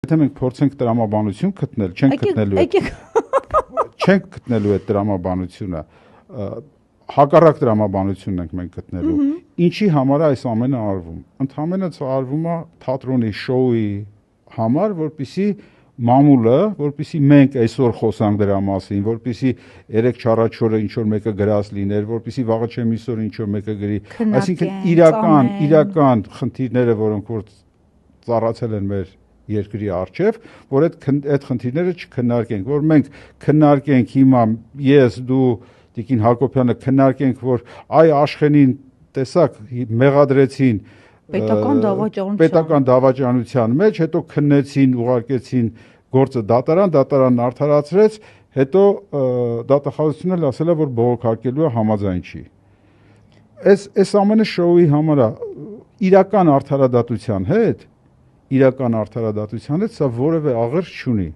Եթե մենք փորձենք տրամաբանություն գտնել, չենք գտնելու այդ տրամաբանությունը, հակառակ տրամաբանությունն ենք մենք գտնելու։ Ինչի համար է այս ամենը արվում։ Ընդհանրապես արվում է թատրոնի շոուի համար, որպեսզի մամուլը, որպեսզի մենք այսօր խոսանք դրա մասին, որպեսզի 3-4 ինչ որ մեկը գրած լիներ, որպեսզի վաղը չեմ իսօր ինչ որ մեկը գրի, այսինքն իրական խնդիրները, որոնք որ ծառացել են մեր երկրի արչև, որ այդ խնդիրները չքննարկենք, որ մենք քննարկենք հիմա ես, դու, Տիկին Հակոբյանը քննարկենք, որ այ Աշխենին տեսակ մեղադրեցին պետական դավաճանության մեջ, հետո քննեցին, ուղարկեցին գործը դատարանն արդարացրեց, հետո դատախազությունը ասել է, որ բողոքարկելու է համաձայն չի։ Այս ամենը շոուի համար է, իրական արդարադատության հետ սա որևէ աղերս չունի։